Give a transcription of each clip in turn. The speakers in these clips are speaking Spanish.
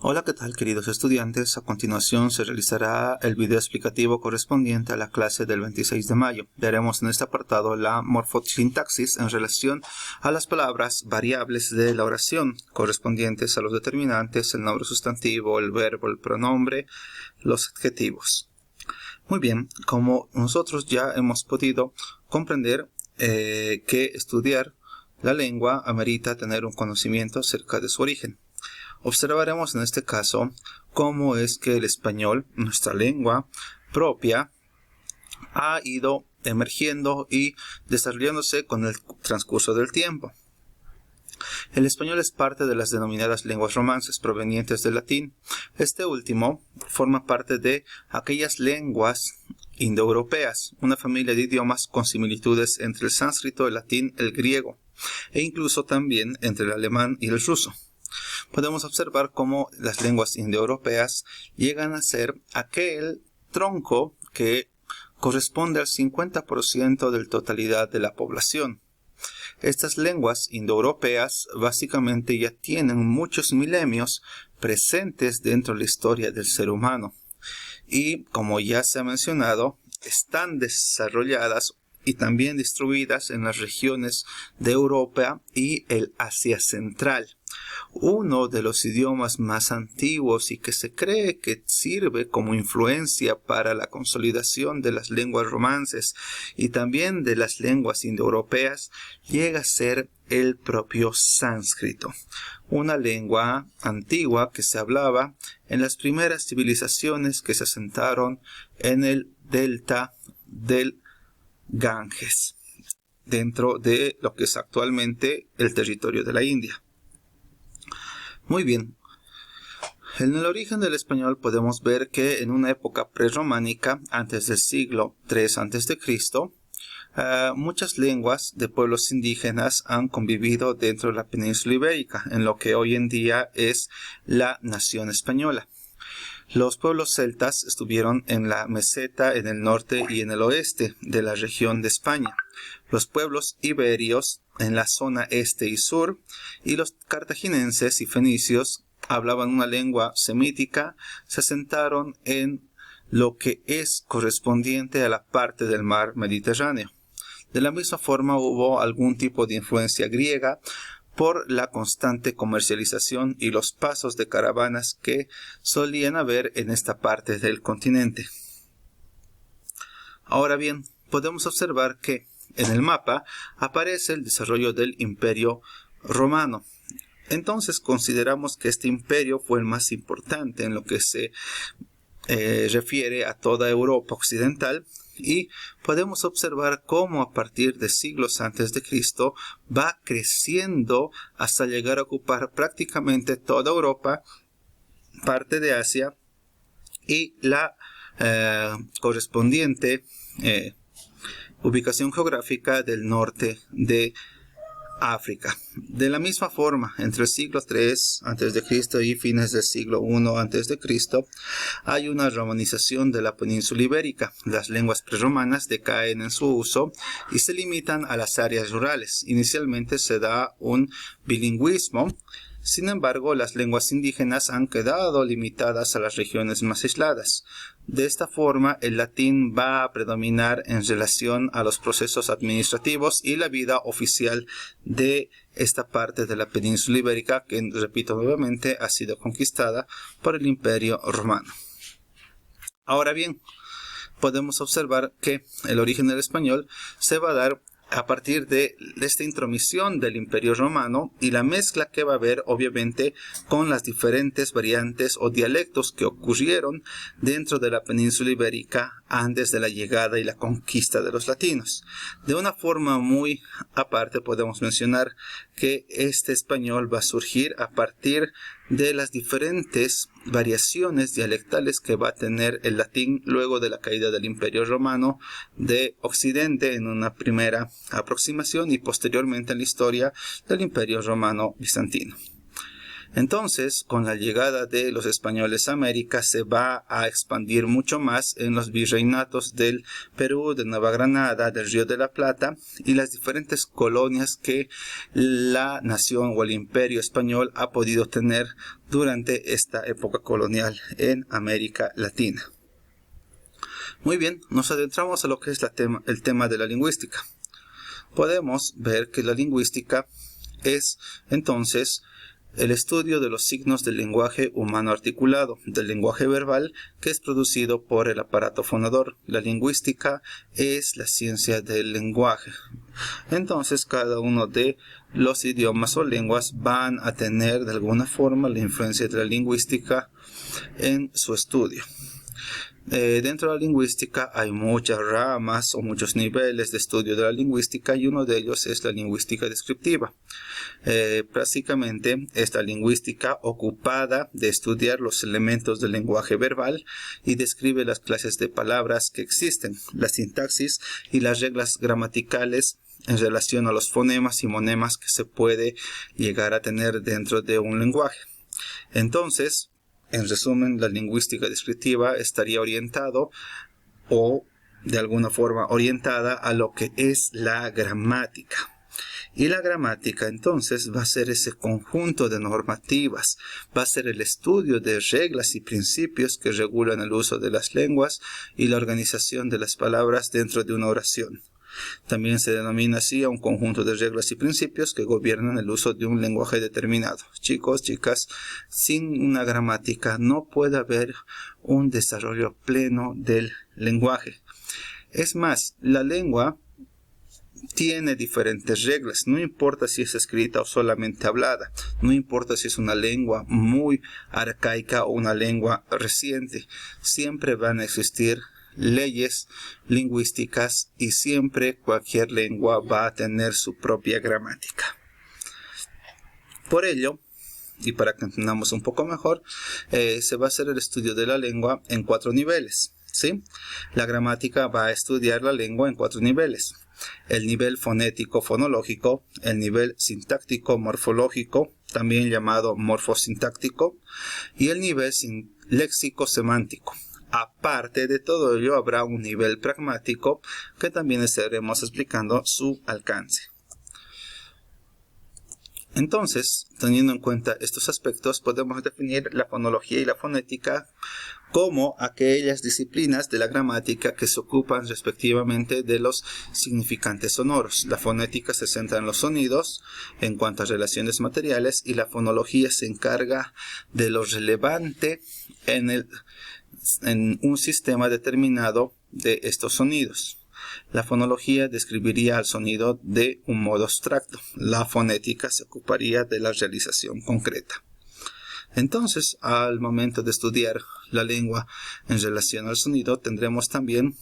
Hola, ¿qué tal, queridos estudiantes? A continuación se realizará el video explicativo correspondiente a la clase del 26 de mayo. Veremos en este apartado la morfosintaxis en relación a las palabras variables de la oración, correspondientes a los determinantes, el nombre sustantivo, el verbo, el pronombre, los adjetivos. Muy bien, como nosotros ya hemos podido comprender que estudiar la lengua amerita tener un conocimiento acerca de su origen. Observaremos en este caso cómo es que el español, nuestra lengua propia, ha ido emergiendo y desarrollándose con el transcurso del tiempo. El español es parte de las denominadas lenguas romances provenientes del latín. Este último forma parte de aquellas lenguas indoeuropeas, una familia de idiomas con similitudes entre el sánscrito, el latín, el griego, e incluso también entre el alemán y el ruso. Podemos observar cómo las lenguas indoeuropeas llegan a ser aquel tronco que corresponde al 50% de la totalidad de la población. Estas lenguas indoeuropeas básicamente ya tienen muchos milenios presentes dentro de la historia del ser humano. Y como ya se ha mencionado, están desarrolladas y también distribuidas en las regiones de Europa y el Asia Central. Uno de los idiomas más antiguos y que se cree que sirve como influencia para la consolidación de las lenguas romances y también de las lenguas indoeuropeas llega a ser el propio sánscrito, una lengua antigua que se hablaba en las primeras civilizaciones que se asentaron en el delta del Ganges, dentro de lo que es actualmente el territorio de la India. Muy bien, en el origen del español podemos ver que en una época prerrománica, antes del siglo III a.C., muchas lenguas de pueblos indígenas han convivido dentro de la península ibérica, en lo que hoy en día es la nación española. Los pueblos celtas estuvieron en la meseta, en el norte y en el oeste de la región de España. Los pueblos iberios en la zona este y sur, y los cartaginenses y fenicios hablaban una lengua semítica, se asentaron en lo que es correspondiente a la parte del mar Mediterráneo. De la misma forma hubo algún tipo de influencia griega por la constante comercialización y los pasos de caravanas que solían haber en esta parte del continente. Ahora bien, podemos observar que en el mapa aparece el desarrollo del Imperio Romano. Entonces consideramos que este imperio fue el más importante en lo que se refiere a toda Europa occidental, y podemos observar cómo a partir de siglos antes de Cristo va creciendo hasta llegar a ocupar prácticamente toda Europa, parte de Asia y la correspondiente ubicación geográfica del norte de África. De la misma forma, entre el siglo III a.C. y fines del siglo I a.C., hay una romanización de la península ibérica. Las lenguas prerromanas decaen en su uso y se limitan a las áreas rurales. Inicialmente se da un bilingüismo. Sin embargo, las lenguas indígenas han quedado limitadas a las regiones más aisladas. De esta forma, el latín va a predominar en relación a los procesos administrativos y la vida oficial de esta parte de la península ibérica, que, repito nuevamente, ha sido conquistada por el Imperio Romano. Ahora bien, podemos observar que el origen del español se va a dar a partir de esta intromisión del Imperio Romano y la mezcla que va a haber obviamente con las diferentes variantes o dialectos que ocurrieron dentro de la península ibérica antes de la llegada y la conquista de los latinos. De una forma muy aparte podemos mencionar que este español va a surgir a partir de las diferentes variaciones dialectales que va a tener el latín luego de la caída del Imperio Romano de Occidente en una primera aproximación y posteriormente en la historia del Imperio Romano Bizantino. Entonces, con la llegada de los españoles a América, se va a expandir mucho más en los virreinatos del Perú, de Nueva Granada, del Río de la Plata y las diferentes colonias que la nación o el imperio español ha podido tener durante esta época colonial en América Latina. Muy bien, nos adentramos a lo que es el tema de la lingüística. Podemos ver que la lingüística es entonces el estudio de los signos del lenguaje humano articulado, del lenguaje verbal que es producido por el aparato fonador. La lingüística es la ciencia del lenguaje. Entonces, cada uno de los idiomas o lenguas van a tener de alguna forma la influencia de la lingüística en su estudio. Dentro de la lingüística hay muchas ramas o muchos niveles de estudio de la lingüística y uno de ellos es la lingüística descriptiva. Básicamente es la lingüística ocupada de estudiar los elementos del lenguaje verbal y describe las clases de palabras que existen, la sintaxis y las reglas gramaticales en relación a los fonemas y monemas que se puede llegar a tener dentro de un lenguaje. Entonces, en resumen, la lingüística descriptiva estaría orientado o de alguna forma orientada a lo que es la gramática. Y la gramática entonces va a ser ese conjunto de normativas, va a ser el estudio de reglas y principios que regulan el uso de las lenguas y la organización de las palabras dentro de una oración. También se denomina así a un conjunto de reglas y principios que gobiernan el uso de un lenguaje determinado. Chicos, chicas, sin una gramática no puede haber un desarrollo pleno del lenguaje. Es más, la lengua tiene diferentes reglas, no importa si es escrita o solamente hablada, no importa si es una lengua muy arcaica o una lengua reciente, siempre van a existir leyes lingüísticas y siempre cualquier lengua va a tener su propia gramática. Por ello, y para que entendamos un poco mejor, se va a hacer el estudio de la lengua en 4 niveles, ¿sí? La gramática va a estudiar la lengua en 4 niveles. El nivel fonético-fonológico, el nivel sintáctico-morfológico, también llamado morfosintáctico, y el nivel léxico-semántico. Aparte de todo ello, habrá un nivel pragmático que también estaremos explicando su alcance. Entonces, teniendo en cuenta estos aspectos, podemos definir la fonología y la fonética como aquellas disciplinas de la gramática que se ocupan respectivamente de los significantes sonoros. La fonética se centra en los sonidos en cuanto a relaciones materiales y la fonología se encarga de lo relevante en un sistema determinado de estos sonidos. La fonología describiría al sonido de un modo abstracto. La fonética se ocuparía de la realización concreta. Entonces, al momento de estudiar la lengua en relación al sonido, tendremos también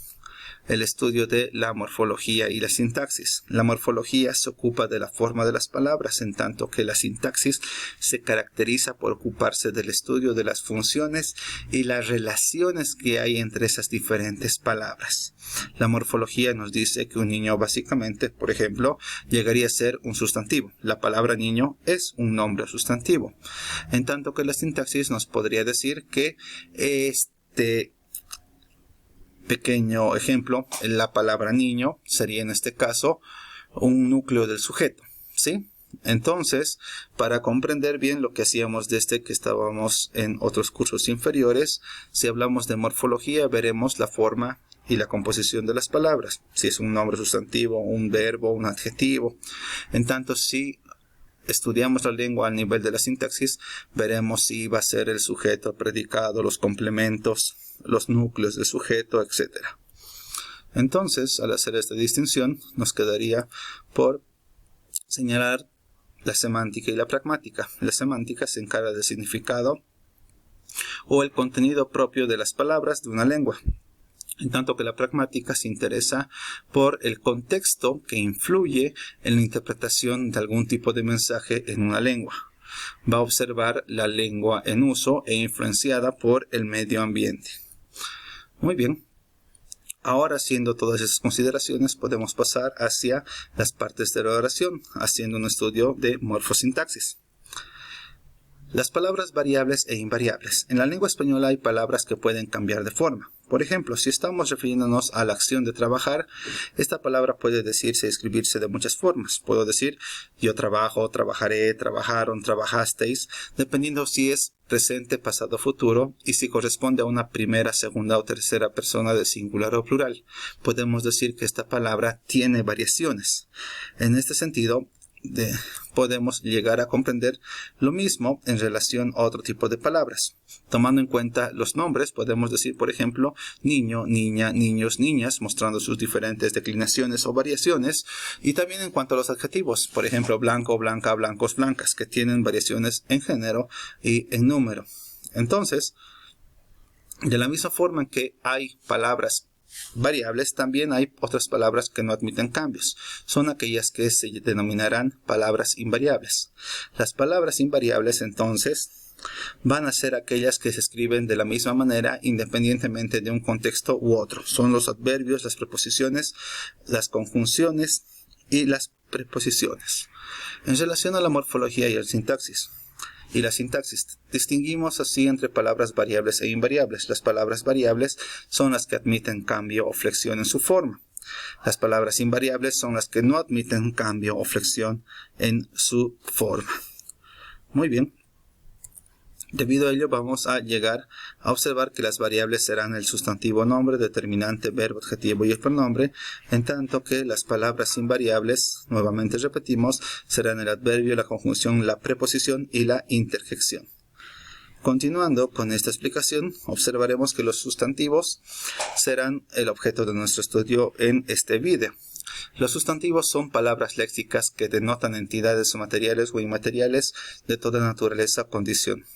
el estudio de la morfología y la sintaxis. La morfología se ocupa de la forma de las palabras, en tanto que la sintaxis se caracteriza por ocuparse del estudio de las funciones y las relaciones que hay entre esas diferentes palabras. La morfología nos dice que un niño básicamente, por ejemplo, llegaría a ser un sustantivo. La palabra niño es un nombre sustantivo. En tanto que la sintaxis nos podría decir que este pequeño ejemplo, la palabra niño sería en este caso un núcleo del sujeto, ¿sí? Entonces, para comprender bien lo que hacíamos desde que estábamos en otros cursos inferiores, si hablamos de morfología, veremos la forma y la composición de las palabras, si es un nombre sustantivo, un verbo, un adjetivo. En tanto, si estudiamos la lengua al nivel de la sintaxis, veremos si va a ser el sujeto, predicado, los complementos, los núcleos del sujeto, etc. Entonces, al hacer esta distinción, nos quedaría por señalar la semántica y la pragmática. La semántica se encarga del significado o el contenido propio de las palabras de una lengua, en tanto que la pragmática se interesa por el contexto que influye en la interpretación de algún tipo de mensaje en una lengua. Va a observar la lengua en uso e influenciada por el medio ambiente. Muy bien. Ahora, haciendo todas esas consideraciones, podemos pasar hacia las partes de la oración, haciendo un estudio de morfosintaxis. Las palabras variables e invariables. En la lengua española hay palabras que pueden cambiar de forma. Por ejemplo, si estamos refiriéndonos a la acción de trabajar, esta palabra puede decirse y escribirse de muchas formas. Puedo decir yo trabajo, trabajaré, trabajaron, trabajasteis, dependiendo si es presente, pasado, futuro y si corresponde a una primera, segunda o tercera persona de singular o plural. Podemos decir que esta palabra tiene variaciones. En este sentido, podemos llegar a comprender lo mismo en relación a otro tipo de palabras. Tomando en cuenta los nombres, podemos decir, por ejemplo, niño, niña, niños, niñas, mostrando sus diferentes declinaciones o variaciones. Y también en cuanto a los adjetivos, por ejemplo, blanco, blanca, blancos, blancas, que tienen variaciones en género y en número. Entonces, de la misma forma en que hay palabras variables, también hay otras palabras que no admiten cambios. Son aquellas que se denominarán palabras invariables. Las palabras invariables, entonces, van a ser aquellas que se escriben de la misma manera independientemente de un contexto u otro. Son los adverbios, las preposiciones, las conjunciones y las preposiciones. En relación a la morfología y la sintaxis, distinguimos así entre palabras variables e invariables. Las palabras variables son las que admiten cambio o flexión en su forma. Las palabras invariables son las que no admiten cambio o flexión en su forma. Muy bien. Debido a ello vamos a llegar a observar que las variables serán el sustantivo, nombre, determinante, verbo, adjetivo y el pronombre, en tanto que las palabras invariables, nuevamente repetimos, serán el adverbio, la conjunción, la preposición y la interjección. Continuando con esta explicación, observaremos que los sustantivos serán el objeto de nuestro estudio en este vídeo. Los sustantivos son palabras léxicas que denotan entidades materiales o inmateriales de toda naturaleza o condición.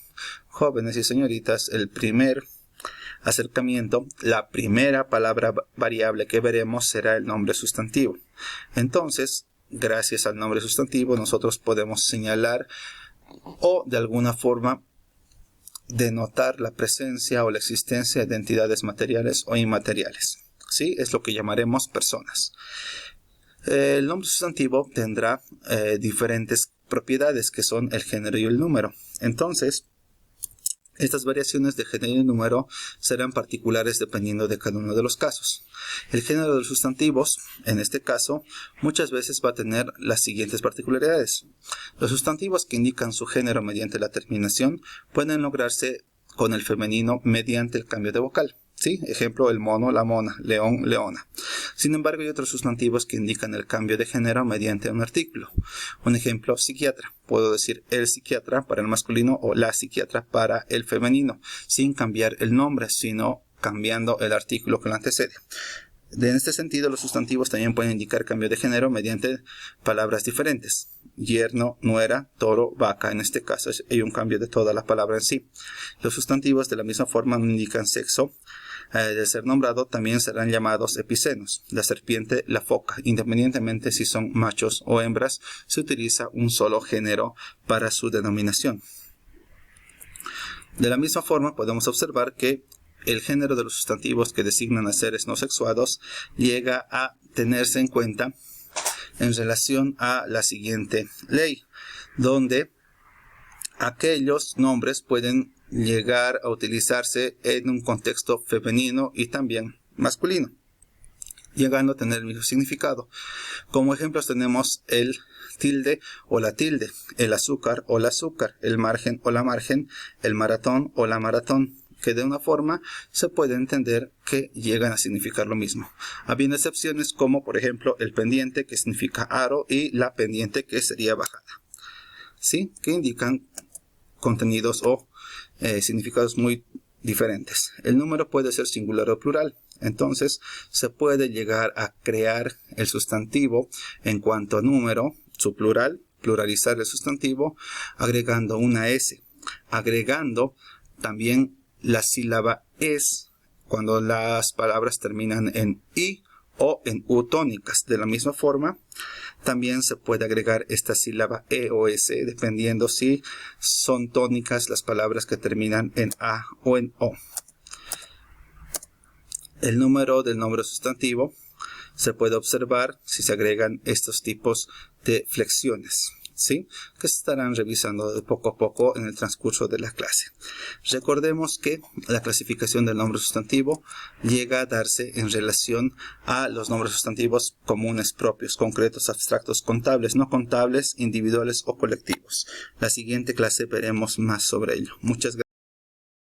Jóvenes y señoritas, el primer acercamiento, la primera palabra variable que veremos será el nombre sustantivo. Entonces, gracias al nombre sustantivo, nosotros podemos señalar o de alguna forma denotar la presencia o la existencia de entidades materiales o inmateriales. ¿Sí? Es lo que llamaremos personas. El nombre sustantivo tendrá diferentes propiedades que son el género y el número. Entonces, estas variaciones de género y número serán particulares dependiendo de cada uno de los casos. El género de los sustantivos, en este caso, muchas veces va a tener las siguientes particularidades. Los sustantivos que indican su género mediante la terminación pueden lograrse con el femenino mediante el cambio de vocal. ¿Sí? Ejemplo, el mono, la mona, león, leona. Sin embargo, hay otros sustantivos que indican el cambio de género mediante un artículo. Un ejemplo, psiquiatra. Puedo decir el psiquiatra para el masculino o la psiquiatra para el femenino, sin cambiar el nombre, sino cambiando el artículo que lo antecede. En este sentido, los sustantivos también pueden indicar cambio de género mediante palabras diferentes. Yerno, nuera, toro, vaca. En este caso hay un cambio de toda la palabra en sí. Los sustantivos de la misma forma no indican sexo. De ser nombrado también serán llamados epicenos. La serpiente, la foca. Independientemente si son machos o hembras, se utiliza un solo género para su denominación. De la misma forma podemos observar que el género de los sustantivos que designan a seres no sexuados llega a tenerse en cuenta en relación a la siguiente ley, donde aquellos nombres pueden llegar a utilizarse en un contexto femenino y también masculino, llegando a tener el mismo significado. Como ejemplos tenemos el tilde o la tilde, el azúcar o la azúcar, el margen o la margen, el maratón o la maratón, que de una forma se puede entender que llegan a significar lo mismo. Habiendo excepciones como, por ejemplo, el pendiente, que significa aro, y la pendiente, que sería bajada. ¿Sí? Que indican contenidos o significados muy diferentes. El número puede ser singular o plural. Entonces, se puede llegar a crear el sustantivo en cuanto a número, su plural, pluralizar el sustantivo, agregando una S, agregando también la sílaba es cuando las palabras terminan en i o en u tónicas. De la misma forma, también se puede agregar esta sílaba e o s, dependiendo si son tónicas las palabras que terminan en a o en o. El número del nombre sustantivo se puede observar si se agregan estos tipos de flexiones. ¿sí? Que se estarán revisando de poco a poco en el transcurso de la clase. Recordemos que la clasificación del nombre sustantivo llega a darse en relación a los nombres sustantivos comunes, propios, concretos, abstractos, contables, no contables, individuales o colectivos. La siguiente clase veremos más sobre ello. Muchas gracias.